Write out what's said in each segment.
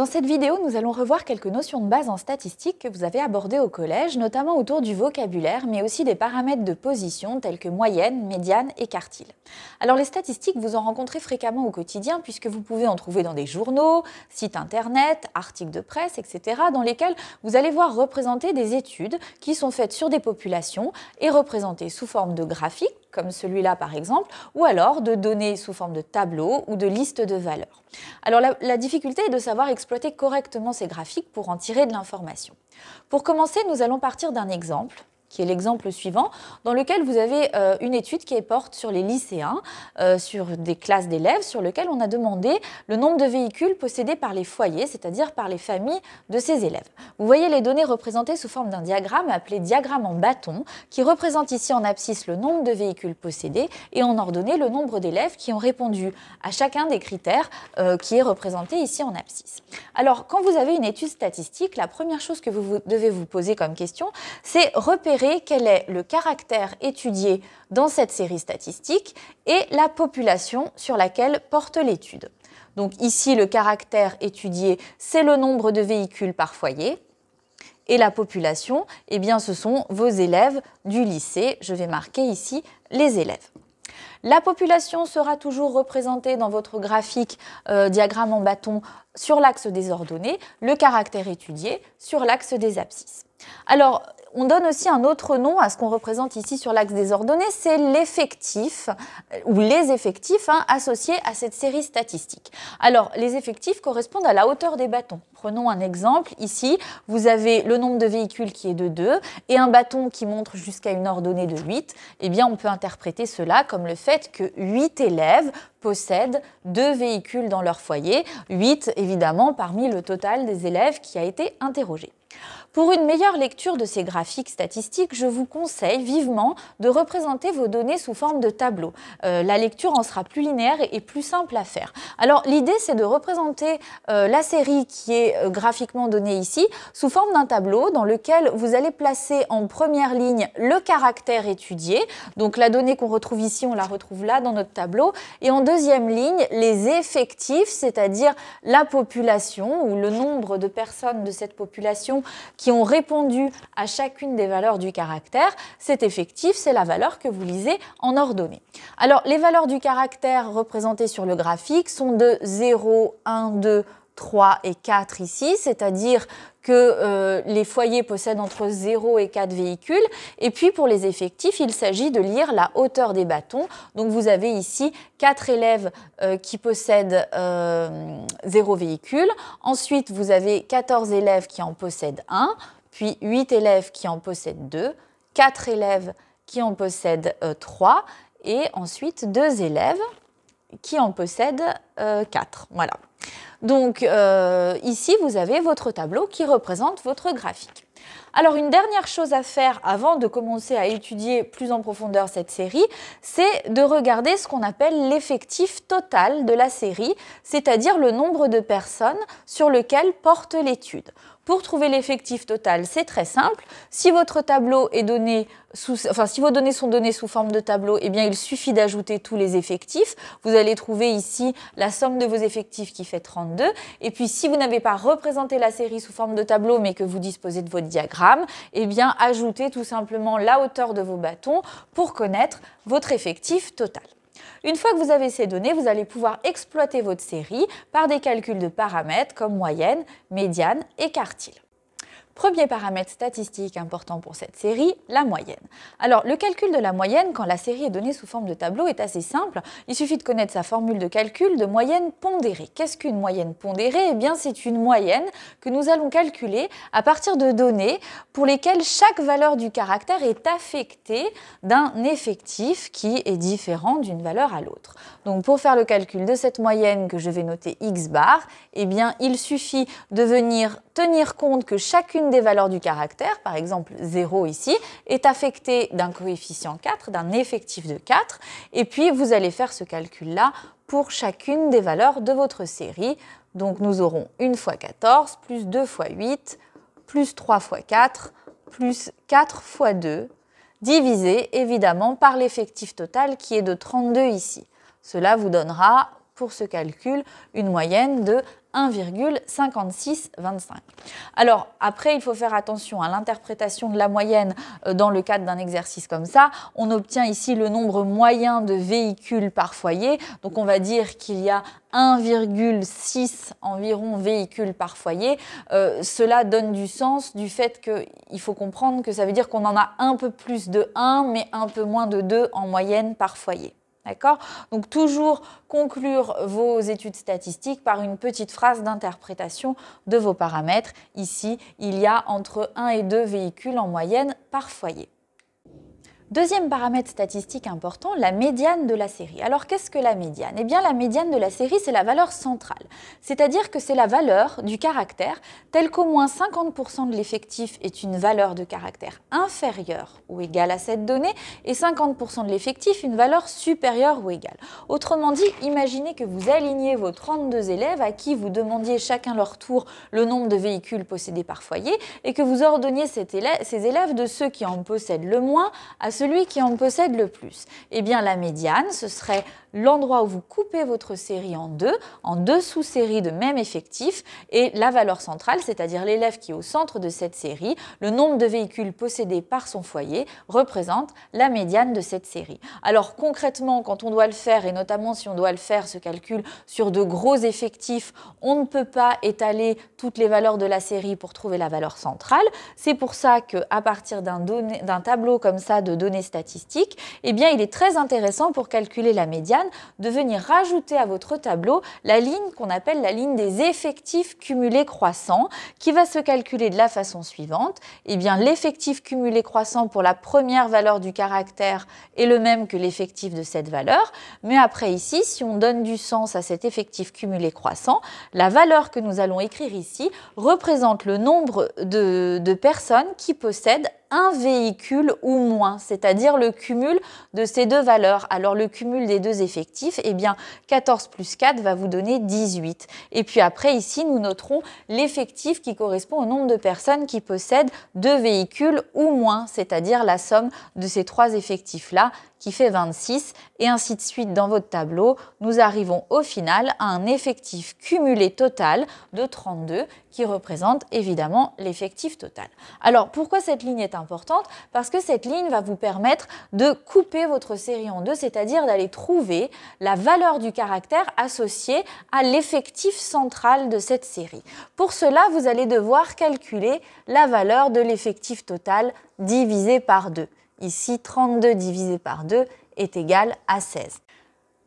Dans cette vidéo, nous allons revoir quelques notions de base en statistique que vous avez abordées au collège, notamment autour du vocabulaire, mais aussi des paramètres de position tels que moyenne, médiane et quartile. Alors les statistiques, vous en rencontrez fréquemment au quotidien puisque vous pouvez en trouver dans des journaux, sites internet, articles de presse, etc., dans lesquels vous allez voir représenter des études qui sont faites sur des populations et représentées sous forme de graphiques, comme celui-là par exemple, ou alors de données sous forme de tableaux ou de listes de valeurs. Alors la difficulté est de savoir exploiter correctement ces graphiques pour en tirer de l'information. Pour commencer, nous allons partir d'un exemple, qui est l'exemple suivant, dans lequel vous avez une étude qui porte sur les lycéens, sur des classes d'élèves, sur lequel on a demandé le nombre de véhicules possédés par les foyers, c'est-à-dire par les familles de ces élèves. Vous voyez les données représentées sous forme d'un diagramme appelé diagramme en bâton, qui représente ici en abscisse le nombre de véhicules possédés et en ordonnée le nombre d'élèves qui ont répondu à chacun des critères qui est représenté ici en abscisse. Alors, quand vous avez une étude statistique, la première chose que vous devez vous poser comme question, c'est repérer quel est le caractère étudié dans cette série statistique et la population sur laquelle porte l'étude. Donc ici, le caractère étudié, c'est le nombre de véhicules par foyer. Et la population, eh bien, ce sont vos élèves du lycée. Je vais marquer ici les élèves. La population sera toujours représentée dans votre graphique diagramme en bâton sur l'axe des ordonnées, le caractère étudié sur l'axe des abscisses. Alors, on donne aussi un autre nom à ce qu'on représente ici sur l'axe des ordonnées, c'est l'effectif ou les effectifs associés à cette série statistique. Alors, les effectifs correspondent à la hauteur des bâtons. Prenons un exemple. Ici, vous avez le nombre de véhicules qui est de 2 et un bâton qui montre jusqu'à une ordonnée de 8. Eh bien, on peut interpréter cela comme le fait que 8 élèves possèdent 2 véhicules dans leur foyer. 8, évidemment, parmi le total des élèves qui a été interrogé. Pour une meilleure lecture de ces graphiques statistiques, je vous conseille vivement de représenter vos données sous forme de tableau. La lecture en sera plus linéaire et plus simple à faire. Alors l'idée, c'est de représenter la série qui est graphiquement donnée ici sous forme d'un tableau dans lequel vous allez placer en première ligne le caractère étudié. Donc la donnée qu'on retrouve ici, on la retrouve là dans notre tableau. Et en deuxième ligne, les effectifs, c'est-à-dire la population ou le nombre de personnes de cette population qui ont répondu à chacune des valeurs du caractère. Cet effectif, c'est la valeur que vous lisez en ordonnée. Alors, les valeurs du caractère représentées sur le graphique sont de 0, 1, 2, 3 et 4 ici, c'est-à-dire que les foyers possèdent entre 0 et 4 véhicules. Et puis pour les effectifs, il s'agit de lire la hauteur des bâtons. Donc vous avez ici 4 élèves qui possèdent 0 véhicule. Ensuite, vous avez 14 élèves qui en possèdent 1, puis 8 élèves qui en possèdent 2, 4 élèves qui en possèdent 3 et ensuite 2 élèves qui en possèdent 4. Voilà. Donc ici, vous avez votre tableau qui représente votre graphique. Alors une dernière chose à faire avant de commencer à étudier plus en profondeur cette série, c'est de regarder ce qu'on appelle l'effectif total de la série, c'est-à-dire le nombre de personnes sur lequel porte l'étude. Pour trouver l'effectif total, c'est très simple. Si votre tableau est donné si vos données sont données sous forme de tableau, eh bien, il suffit d'ajouter tous les effectifs. Vous allez trouver ici la somme de vos effectifs qui fait 32. Et puis, si vous n'avez pas représenté la série sous forme de tableau, mais que vous disposez de votre diagramme, eh bien, ajoutez tout simplement la hauteur de vos bâtons pour connaître votre effectif total. Une fois que vous avez ces données, vous allez pouvoir exploiter votre série par des calculs de paramètres comme moyenne, médiane et quartile. Premier paramètre statistique important pour cette série, la moyenne. Alors, le calcul de la moyenne, quand la série est donnée sous forme de tableau, est assez simple. Il suffit de connaître sa formule de calcul de moyenne pondérée. Qu'est-ce qu'une moyenne pondérée? Eh bien, c'est une moyenne que nous allons calculer à partir de données pour lesquelles chaque valeur du caractère est affectée d'un effectif qui est différent d'une valeur à l'autre. Donc, pour faire le calcul de cette moyenne que je vais noter x bar, eh bien, il suffit de venir tenir compte que chacune des valeurs du caractère, par exemple 0 ici, est affectée d'un coefficient 4, d'un effectif de 4, et puis vous allez faire ce calcul-là pour chacune des valeurs de votre série. Donc nous aurons 1 fois 14, plus 2 fois 8, plus 3 fois 4, plus 4 fois 2, divisé évidemment par l'effectif total qui est de 32 ici. Cela vous donnera pour ce calcul une moyenne de 1,5625. Alors après, il faut faire attention à l'interprétation de la moyenne dans le cadre d'un exercice comme ça. On obtient ici le nombre moyen de véhicules par foyer. Donc on va dire qu'il y a 1,6 environ véhicules par foyer. Cela donne du sens du fait qu'il faut comprendre que ça veut dire qu'on en a un peu plus de 1, mais un peu moins de 2 en moyenne par foyer. D'accord? Donc toujours conclure vos études statistiques par une petite phrase d'interprétation de vos paramètres. Ici, il y a entre 1 et 2 véhicules en moyenne par foyer. Deuxième paramètre statistique important, la médiane de la série. Alors qu'est-ce que la médiane? Eh bien la médiane de la série, c'est la valeur centrale. C'est-à-dire que c'est la valeur du caractère tel qu'au moins 50% de l'effectif est une valeur de caractère inférieure ou égale à cette donnée et 50% de l'effectif une valeur supérieure ou égale. Autrement dit, imaginez que vous alignez vos 32 élèves à qui vous demandiez chacun leur tour le nombre de véhicules possédés par foyer et que vous ordonniez ces élèves de ceux qui en possèdent le moins à celui qui en possède le plus. Eh bien, la médiane, ce serait l'endroit où vous coupez votre série en deux sous-séries de même effectif, et la valeur centrale, c'est-à-dire l'élève qui est au centre de cette série, le nombre de véhicules possédés par son foyer, représente la médiane de cette série. Alors concrètement, quand on doit le faire, et notamment si on doit le faire, ce calcul sur de gros effectifs, on ne peut pas étaler toutes les valeurs de la série pour trouver la valeur centrale. C'est pour ça qu'à partir d'un tableau comme ça de données statistiques, eh bien, il est très intéressant pour calculer la médiane de venir rajouter à votre tableau la ligne qu'on appelle la ligne des effectifs cumulés croissants, qui va se calculer de la façon suivante. Eh bien, l'effectif cumulé croissant pour la première valeur du caractère est le même que l'effectif de cette valeur, mais après ici, si on donne du sens à cet effectif cumulé croissant, la valeur que nous allons écrire ici représente le nombre de personnes qui possèdent un véhicule ou moins, c'est-à-dire le cumul de ces deux valeurs. Alors le cumul des deux effectifs, eh bien 14 plus 4 va vous donner 18. Et puis après ici, nous noterons l'effectif qui correspond au nombre de personnes qui possèdent deux véhicules ou moins, c'est-à-dire la somme de ces trois effectifs-là qui fait 26, et ainsi de suite dans votre tableau. Nous arrivons au final à un effectif cumulé total de 32 qui représente évidemment l'effectif total. Alors pourquoi cette ligne est importante? Parce que cette ligne va vous permettre de couper votre série en deux, c'est-à-dire d'aller trouver la valeur du caractère associée à l'effectif central de cette série. Pour cela, vous allez devoir calculer la valeur de l'effectif total divisé par 2. Ici, 32 divisé par 2 est égal à 16.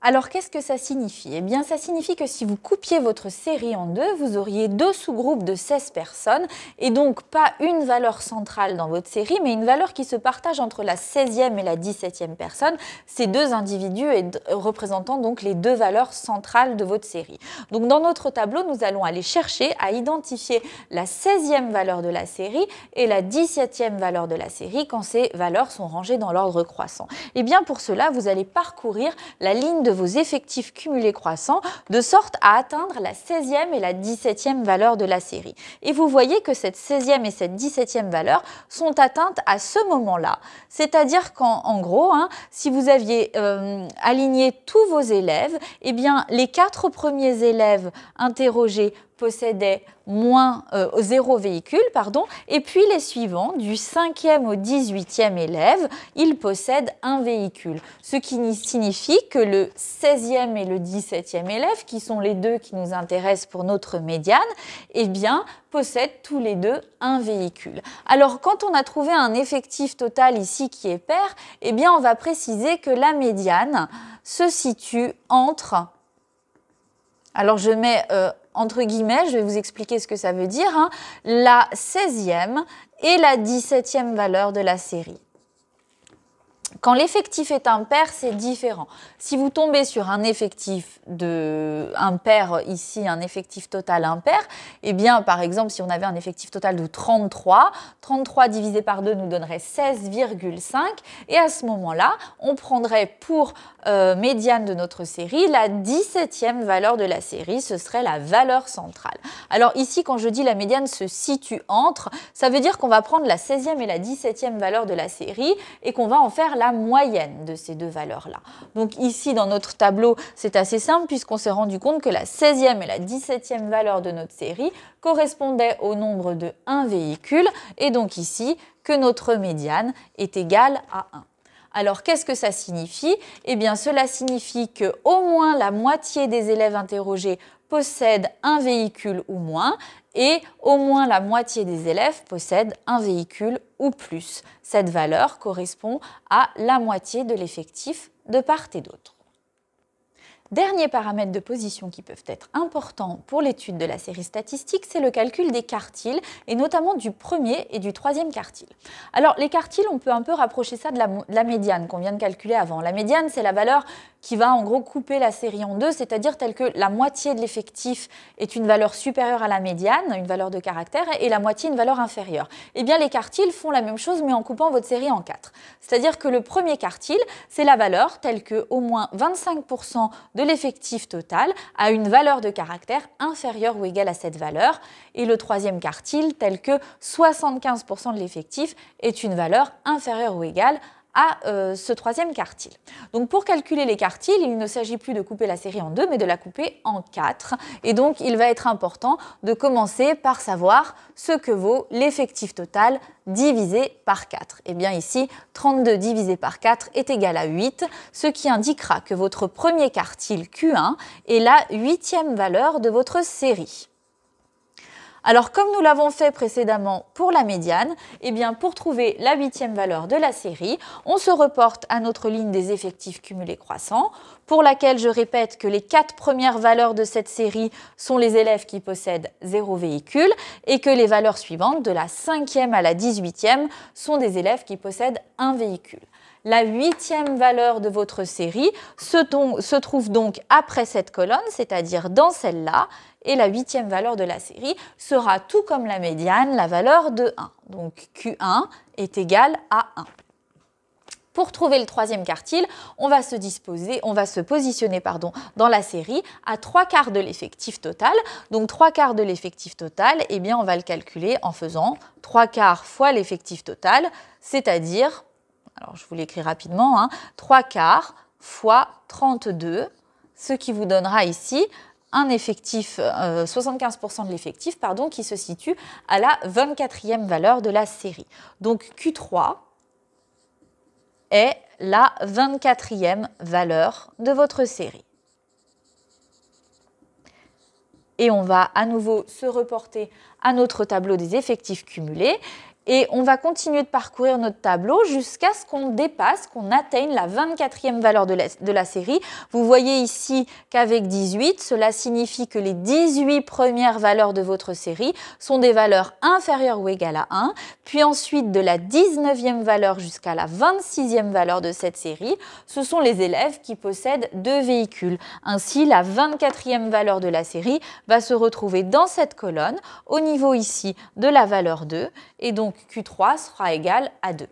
Alors, qu'est-ce que ça signifie? Eh bien, ça signifie que si vous coupiez votre série en deux, vous auriez deux sous-groupes de 16 personnes et donc pas une valeur centrale dans votre série, mais une valeur qui se partage entre la 16e et la 17e personne, ces deux individus représentant donc les deux valeurs centrales de votre série. Donc, dans notre tableau, nous allons aller chercher à identifier la 16e valeur de la série et la 17e valeur de la série quand ces valeurs sont rangées dans l'ordre croissant. Et bien, pour cela, vous allez parcourir la ligne de vos effectifs cumulés croissants de sorte à atteindre la 16e et la 17e valeur de la série. Et vous voyez que cette 16e et cette 17e valeur sont atteintes à ce moment-là. C'est-à-dire qu'en gros, si vous aviez aligné tous vos élèves, eh bien, les 4 premiers élèves interrogés possédaient moins 0 véhicule, et puis les suivants, du 5e au 18e élève, ils possèdent un véhicule. Ce qui signifie que le 16e et le 17e élève, qui sont les deux qui nous intéressent pour notre médiane, eh bien, possèdent tous les deux un véhicule. Alors, quand on a trouvé un effectif total ici qui est pair, eh bien, on va préciser que la médiane se situe entre... Alors, je mets... entre guillemets, je vais vous expliquer ce que ça veut dire, la 16e et la 17e valeur de la série. Quand l'effectif est impair, c'est différent. Si vous tombez sur un effectif impair ici, un effectif total impair, eh bien, par exemple, si on avait un effectif total de 33, 33 divisé par 2 nous donnerait 16,5. Et à ce moment-là, on prendrait pour médiane de notre série la 17e valeur de la série, ce serait la valeur centrale. Alors ici, quand je dis la médiane se situe entre, ça veut dire qu'on va prendre la 16e et la 17e valeur de la série et qu'on va en faire la moyenne de ces deux valeurs-là. Donc ici, dans notre tableau, c'est assez simple puisqu'on s'est rendu compte que la 16e et la 17e valeur de notre série correspondaient au nombre de 1 véhicule et donc ici que notre médiane est égale à 1. Alors, qu'est-ce que ça signifie? Eh bien, cela signifie qu'au moins la moitié des élèves interrogés possèdent un véhicule ou moins et au moins la moitié des élèves possèdent un véhicule ou plus. Cette valeur correspond à la moitié de l'effectif de part et d'autre. Derniers paramètres de position qui peuvent être importants pour l'étude de la série statistique, c'est le calcul des quartiles et notamment du premier et du troisième quartile. Alors les quartiles, on peut un peu rapprocher ça de la médiane qu'on vient de calculer avant. La médiane, c'est la valeur qui va en gros couper la série en deux, c'est-à-dire telle que la moitié de l'effectif est une valeur supérieure à la médiane, une valeur de caractère, et la moitié une valeur inférieure. Eh bien les quartiles font la même chose mais en coupant votre série en 4. C'est-à-dire que le premier quartile, c'est la valeur telle que au moins 25% de l'effectif total a une valeur de caractère inférieure ou égale à cette valeur, et le troisième quartile tel que 75% de l'effectif est une valeur inférieure ou égale à ce troisième quartile. Donc pour calculer les quartiles, il ne s'agit plus de couper la série en deux, mais de la couper en 4. Et donc il va être important de commencer par savoir ce que vaut l'effectif total divisé par 4. Et bien ici, 32 divisé par 4 est égal à 8, ce qui indiquera que votre premier quartile Q1 est la 8e valeur de votre série. Alors, comme nous l'avons fait précédemment pour la médiane, eh bien, pour trouver la 8e valeur de la série, on se reporte à notre ligne des effectifs cumulés croissants, pour laquelle je répète que les 4 premières valeurs de cette série sont les élèves qui possèdent 0 véhicule et que les valeurs suivantes, de la 5e à la 18e, sont des élèves qui possèdent un véhicule. La 8e valeur de votre série se trouve donc après cette colonne, c'est-à-dire dans celle-là, et la 8e valeur de la série sera, tout comme la médiane, la valeur de 1. Donc Q1 est égal à 1. Pour trouver le troisième quartile, on va se positionner dans la série à 3/4 de l'effectif total. Donc 3/4 de l'effectif total, eh bien, on va le calculer en faisant 3/4 fois l'effectif total, c'est-à-dire, alors je vous l'écris rapidement, 3/4 fois 32, ce qui vous donnera ici un effectif, 75% de l'effectif, qui se situe à la 24e valeur de la série. Donc Q3 est la 24e valeur de votre série. Et on va à nouveau se reporter à notre tableau des effectifs cumulés. Et on va continuer de parcourir notre tableau jusqu'à ce qu'on dépasse, qu'on atteigne la 24e valeur de la série. Vous voyez ici qu'avec 18, cela signifie que les 18 premières valeurs de votre série sont des valeurs inférieures ou égales à 1. Puis ensuite, de la 19e valeur jusqu'à la 26e valeur de cette série, ce sont les élèves qui possèdent 2 véhicules. Ainsi, la 24e valeur de la série va se retrouver dans cette colonne, au niveau ici de la valeur 2. Et donc, Q3 sera égal à 2.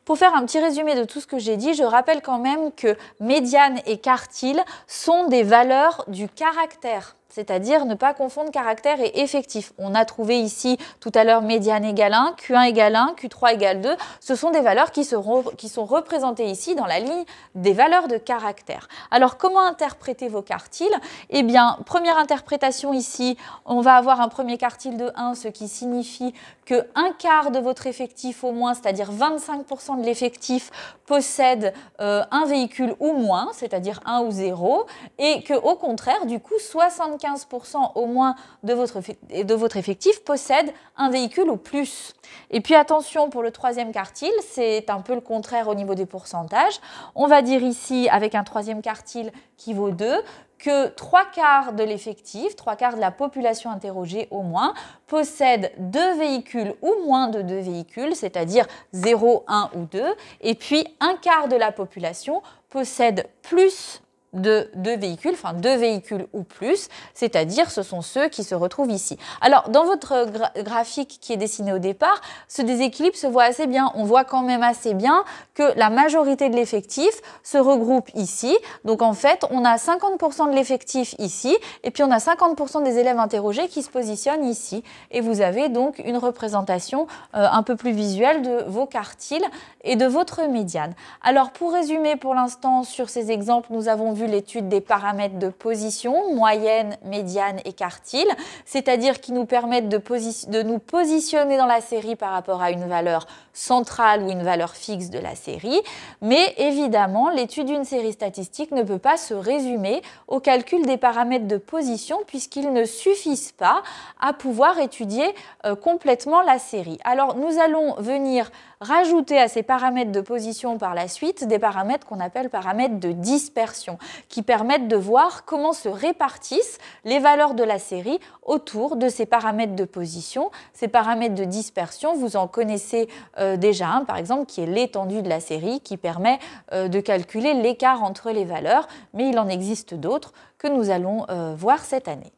Pour faire un petit résumé de tout ce que j'ai dit, je rappelle quand même que médiane et quartile sont des valeurs du caractère, c'est-à-dire ne pas confondre caractère et effectif. On a trouvé ici tout à l'heure médiane égale 1, Q1 égale 1, Q3 égale 2. Ce sont des valeurs qui sont représentées ici dans la ligne des valeurs de caractère. Alors comment interpréter vos quartiles? Eh bien, première interprétation ici, on va avoir un premier quartile de 1, ce qui signifie que 1/4 de votre effectif au moins, c'est-à-dire 25% de l'effectif, possède un véhicule ou moins, c'est-à-dire 1 ou 0, et que au contraire, du coup, 75% au moins de votre effectif possède un véhicule ou plus. Et puis attention, pour le troisième quartile, c'est un peu le contraire au niveau des pourcentages. On va dire ici, avec un troisième quartile qui vaut 2, que 3/4 de l'effectif, 3/4 de la population interrogée au moins, possède 2 véhicules ou moins de 2 véhicules, c'est-à-dire 0, 1 ou 2, et puis 1/4 de la population possède plus de deux véhicules, enfin deux véhicules ou plus, c'est-à-dire ce sont ceux qui se retrouvent ici. Alors, dans votre graphique qui est dessiné au départ, ce déséquilibre se voit assez bien. On voit quand même assez bien que la majorité de l'effectif se regroupe ici. Donc, en fait, on a 50% de l'effectif ici et puis on a 50% des élèves interrogés qui se positionnent ici. Et vous avez donc une représentation un peu plus visuelle de vos quartiles et de votre médiane. Alors, pour résumer pour l'instant sur ces exemples, nous avons vu l'étude des paramètres de position, moyenne, médiane et quartile, c'est-à-dire qui nous permettent de nous positionner dans la série par rapport à une valeur centrale ou une valeur fixe de la série. Mais évidemment, l'étude d'une série statistique ne peut pas se résumer au calcul des paramètres de position puisqu'ils ne suffisent pas à pouvoir étudier complètement la série. Alors, nous allons venir rajouter à ces paramètres de position par la suite des paramètres qu'on appelle paramètres de dispersion, qui permettent de voir comment se répartissent les valeurs de la série autour de ces paramètres de position. Ces paramètres de dispersion, vous en connaissez déjà un, par exemple, qui est l'étendue de la série, qui permet de calculer l'écart entre les valeurs, mais il en existe d'autres que nous allons voir cette année.